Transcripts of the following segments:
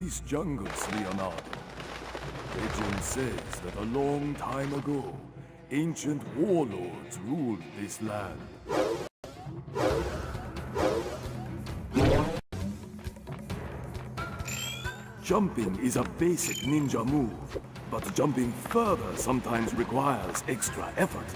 These jungles, Leonardo. Legend says that a long time ago, ancient warlords ruled this land. Jumping is a basic ninja move, but jumping further sometimes requires extra effort.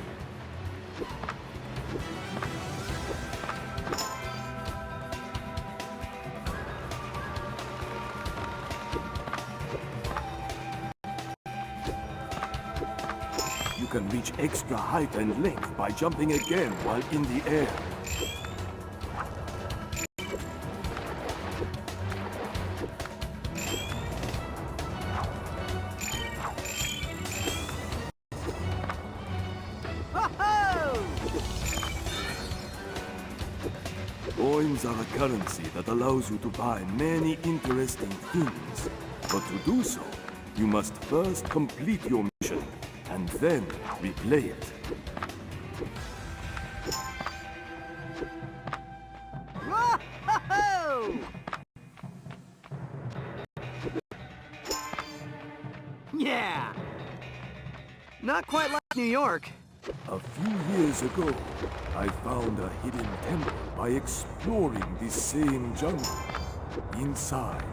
You can reach extra height and length by jumping again while in the air. Coins are a currency that allows you to buy many interesting things. But to do so, you must first complete your mission, and then replay it. Whoa! Yeah! Not quite like New York. A few years ago, I found a hidden temple by exploring this same jungle. Inside,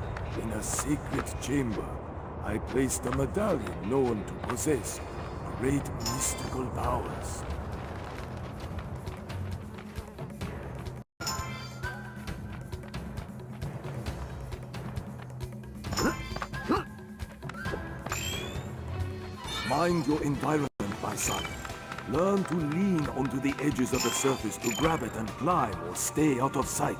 in a sacred chamber, I placed a medallion known to possess great mystical powers. Mind your environment, my son. Learn to lean onto the edges of the surface to grab it and climb or stay out of sight.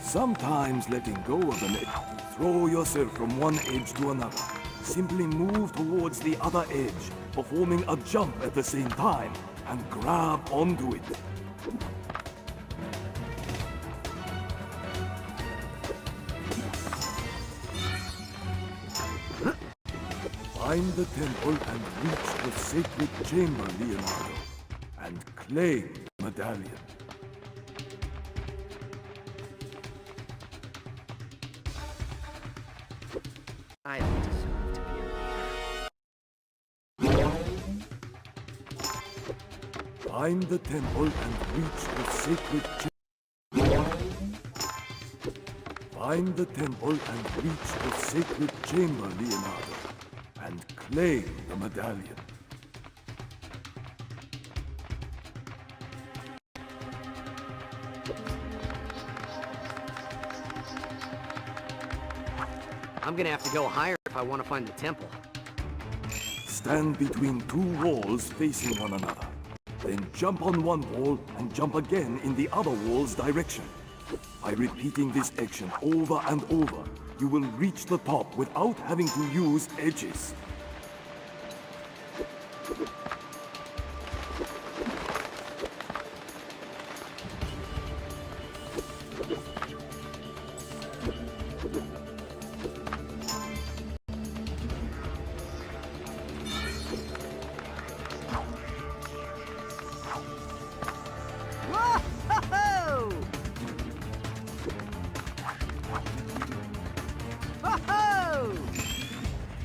Sometimes letting go of an edge to throw yourself from one edge to another. Simply move towards the other edge, performing a jump at the same time, and grab onto it. Find the temple and reach the sacred chamber, Leonardo, and claim the medallion. I don't deserve to be a leader. Find the temple and reach the sacred chamber. Find the temple and reach the sacred chamber, Leonardo, and claim the medallion. I'm gonna have to go higher if I want to find the temple. Stand between two walls facing one another. Then jump on one wall and jump again in the other wall's direction. By repeating this action over and over, you will reach the top without having to use edges. Whoa! Whoa!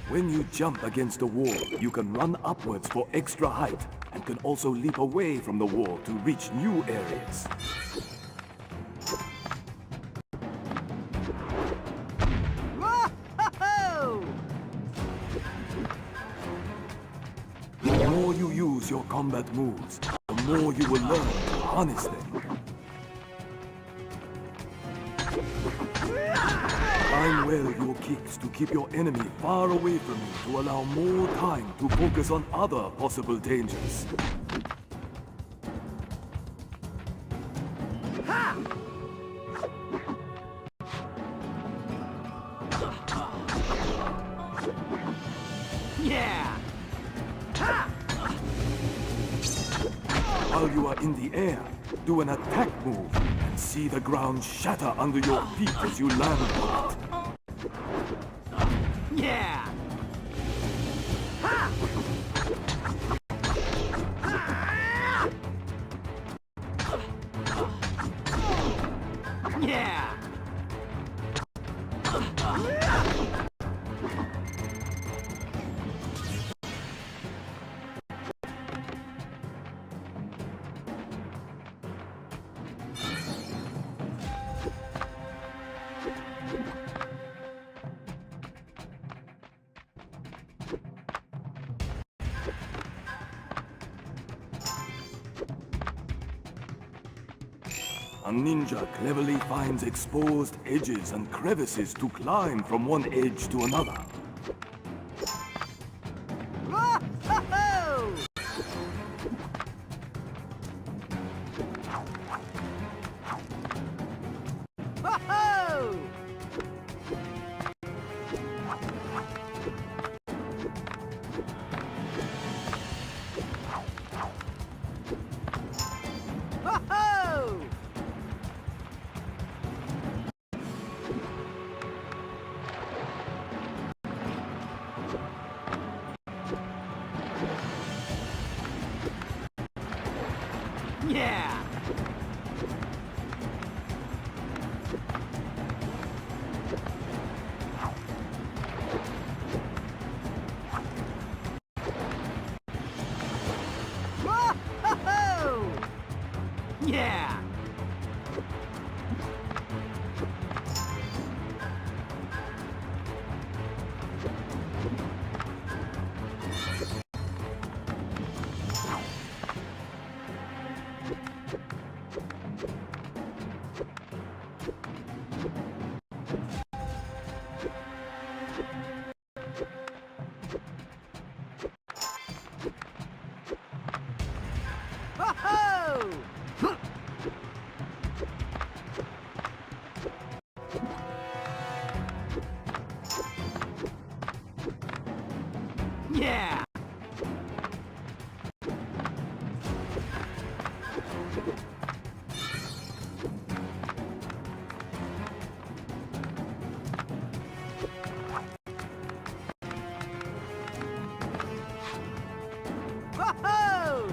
When you jump against a wall, you can run upwards for extra height and can also leap away from the wall to reach new areas. Whoa! The more you use your combat moves, the more you will learn to harness them. Time well your kicks to keep your enemy far away from you to allow more time to focus on other possible dangers. Ha! Yeah! Ha! While you are in the air, do an attack move and see the ground shatter under your feet as you land on it. Yeah! Ha! Yeah! A ninja cleverly finds exposed edges and crevices to climb from one edge to another. Whoa-ho-ho! Whoa-ho! Whoa-ho! Yeah! Whoa-ho-ho! Yeah! Ho-ho! Yeah! Ho-ho!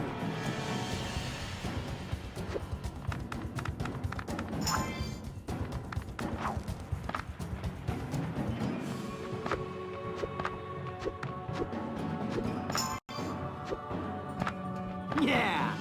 Yeah!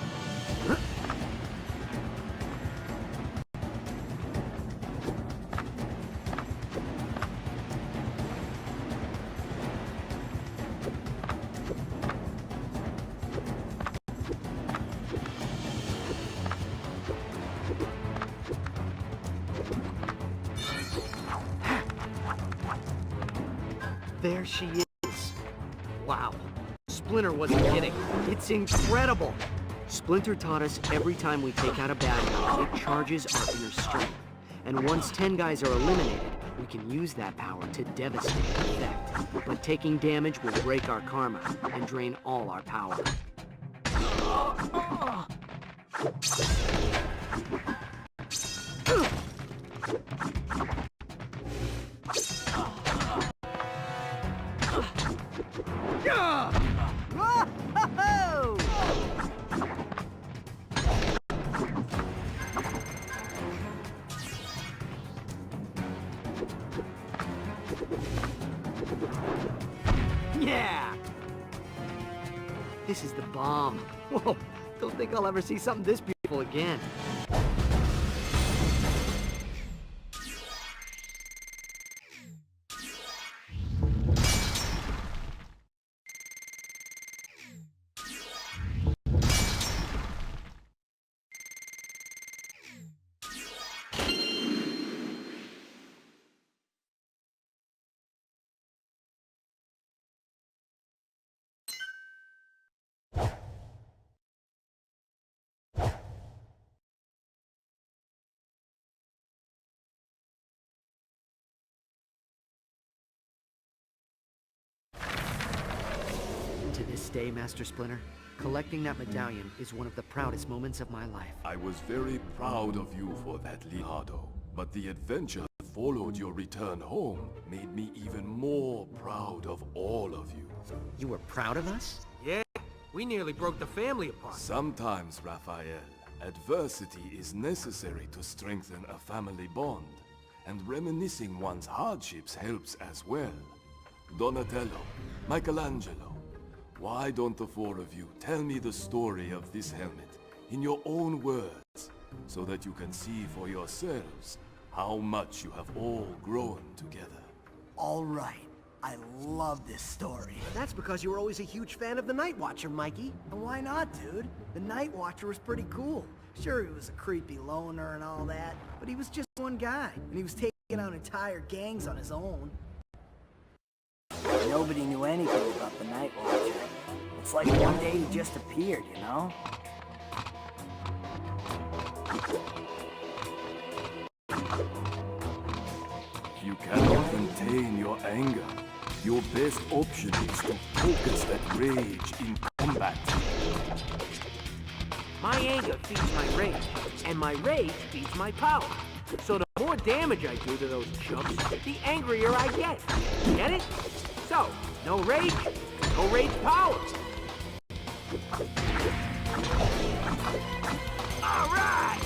There she is. Wow. Splinter wasn't kidding. It's incredible. Splinter taught us every time we take out a bad guy, it charges our inner strength. And once 10 guys are eliminated, we can use that power to devastate effect. But taking damage will break our karma and drain all our power. Whoa-ho-ho! Yeah! This is the bomb. Whoa, don't think I'll ever see something this beautiful again. To this day, Master Splinter, collecting that medallion is one of the proudest moments of my life. I was very proud of you for that, Leonardo. But the adventure that followed your return home made me even more proud of all of you. You were proud of us? Yeah, we nearly broke the family apart. Sometimes, Raphael, adversity is necessary to strengthen a family bond. and reminiscing one's hardships helps as well. Donatello, Michelangelo, why don't the four of you tell me the story of this helmet in your own words, so that you can see for yourselves how much you have all grown together? All right. I love this story. That's because you were always a huge fan of the Night Watcher, Mikey. And why not, dude? The Night Watcher was pretty cool. Sure, he was a creepy loner and all that, but he was just one guy, and he was taking out entire gangs on his own. Nobody knew anything about the Night Watcher. It's like one day he just appeared, you know? You cannot contain your anger. Your best option is to focus that rage in combat. My anger feeds my rage, and my rage feeds my power. So the more damage I do to those chumps, the angrier I get. Get it? So, no rage power. All right!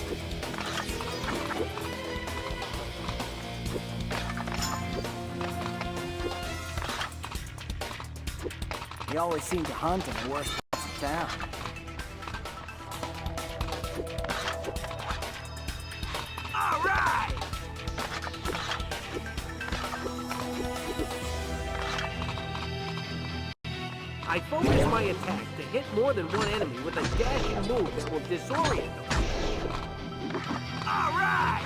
He always seemed to hunt in the worst parts of town. All right! I focus my attack to hit more than one enemy with a dashing move that will disorient them. All right!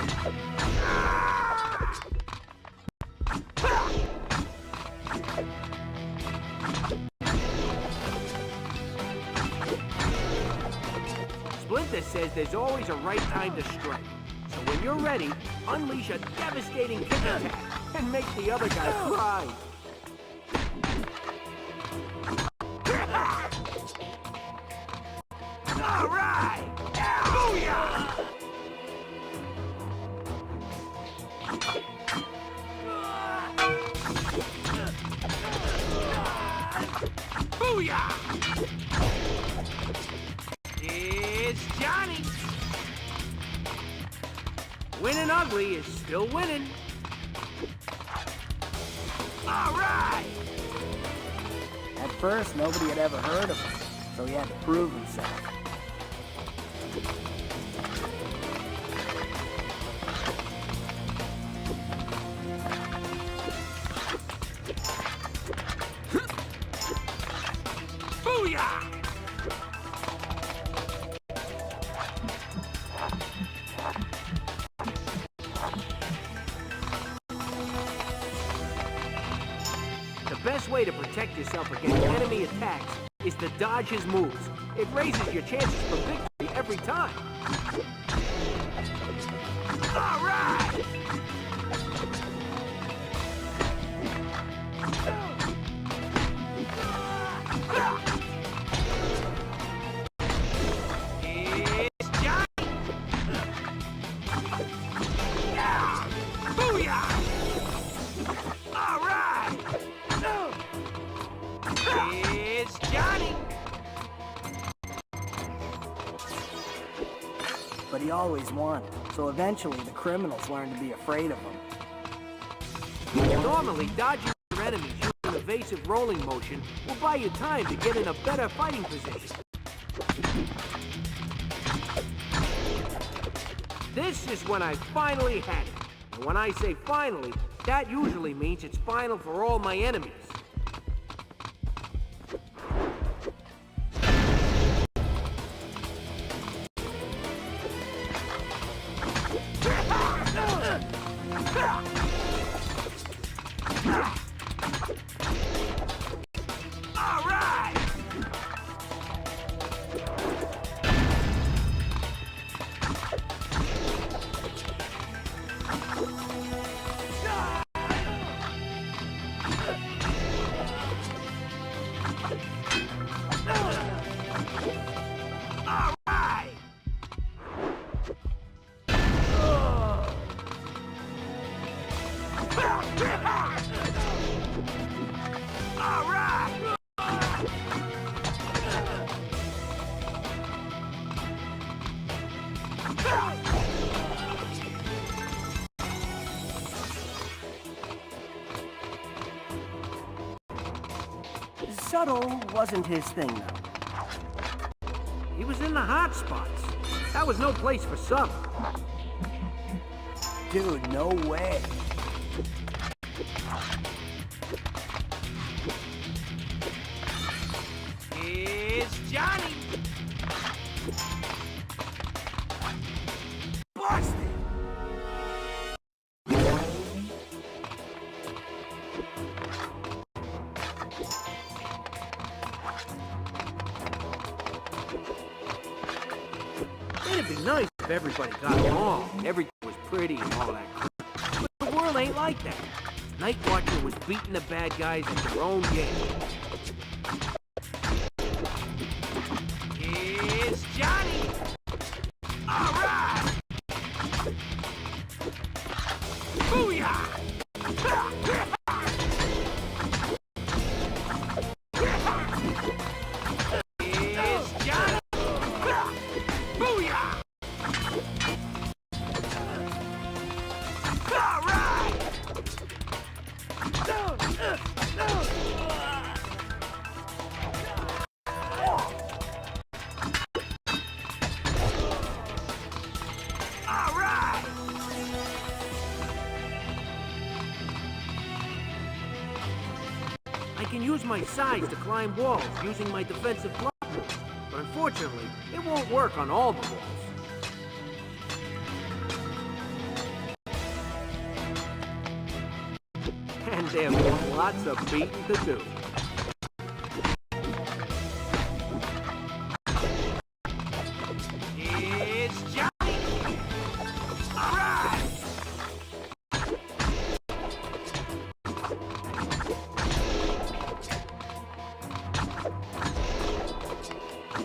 Splinter says there's always a right time to strike. So when you're ready, unleash a devastating kick attack and make the other guy cry. All right! Booyah! Booyah! It's Johnny! Winning ugly is still winning. All right! At first, nobody had ever heard of him, so he had to prove himself. Booyah! The best way to protect yourself against enemy attacks is to dodge his moves. It raises your chances for victory every time. All right! It's Johnny! Yeah! Booyah! All right! It's Johnny! But he always won, so eventually the criminals learned to be afraid of him. Normally, dodging your enemies using evasive rolling motion will buy you time to get in a better fighting position. This is when I finally had it. And when I say finally, that usually means it's final for all my enemies. All right! All right! shuttle wasn't his thing, though. He was in the hot spots. That was no place for summer. Dude, no way. Here's Johnny! Busted! It'd be nice if everybody got along. Everything was pretty and all that crap. But the world ain't like that. Night Watcher was beating the bad guys at their own game. Here's Johnny! All right! Booyah! Here's Johnny! Booyah! All right! All right! I can use my size to climb walls using my defensive block move, but unfortunately, it won't work on all the walls. And there's lots of beating to do. It's Johnny! All right!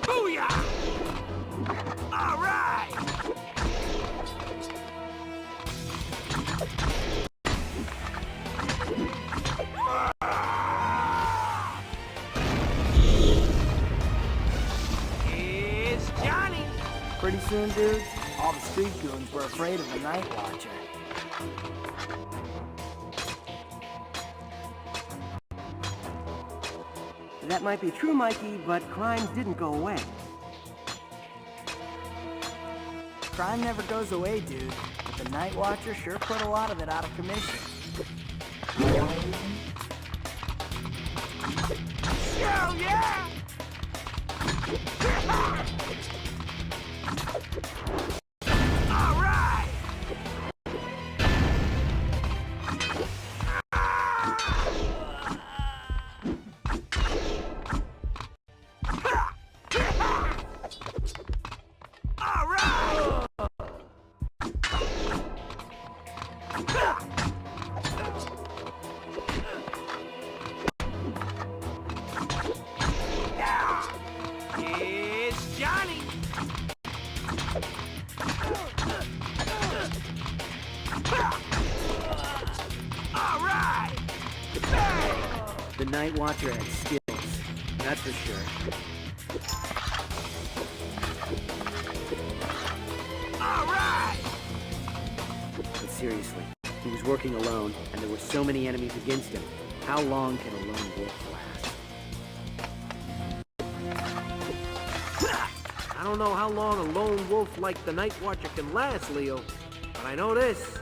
Booyah! All right! It's Johnny! Pretty soon, dude, all the street goons were afraid of the Night Watcher. That might be true, Mikey, but crime didn't go away. Crime never goes away, dude. But the Night Watcher sure put a lot of it out of commission. Hell yeah! All right! All right! It's Johnny! All right! The Night Watcher had skills, that's for sure. All right! But seriously, he was working alone, and there were so many enemies against him. How long can a lone wolf last? I don't know how long a lone wolf like the Night Watcher can last, Leo. But I know this.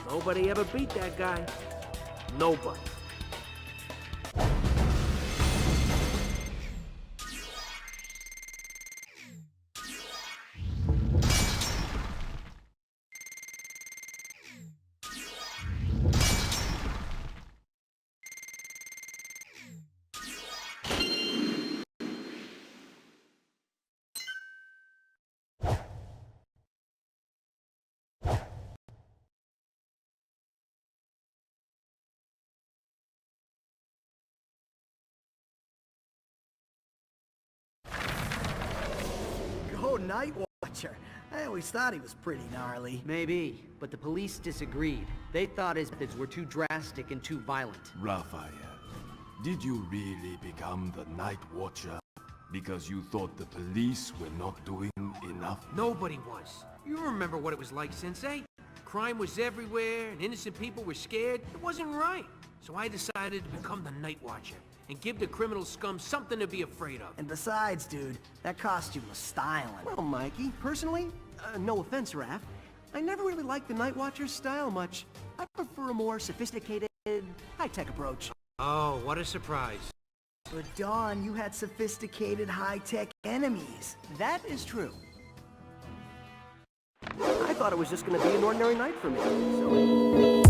Nobody ever beat that guy. Nobody. Go Night Watcher. I always thought he was pretty gnarly. Maybe, but the police disagreed. They thought his methods were too drastic and too violent. Raphael, did you really become the Night Watcher because you thought the police were not doing enough? Nobody was. You remember what it was like, Sensei? Crime was everywhere, and innocent people were scared. It wasn't right. So I decided to become the Night Watcher. and give the criminal scum something to be afraid of. And besides, dude, that costume was styling. Well, Mikey, personally, no offense, Raph, I never really liked the Night Watcher's style much. I prefer a more sophisticated, high-tech approach. Oh, what a surprise. But Dawn, you had sophisticated, high-tech enemies. That is true. I thought it was just gonna be an ordinary night for me, so...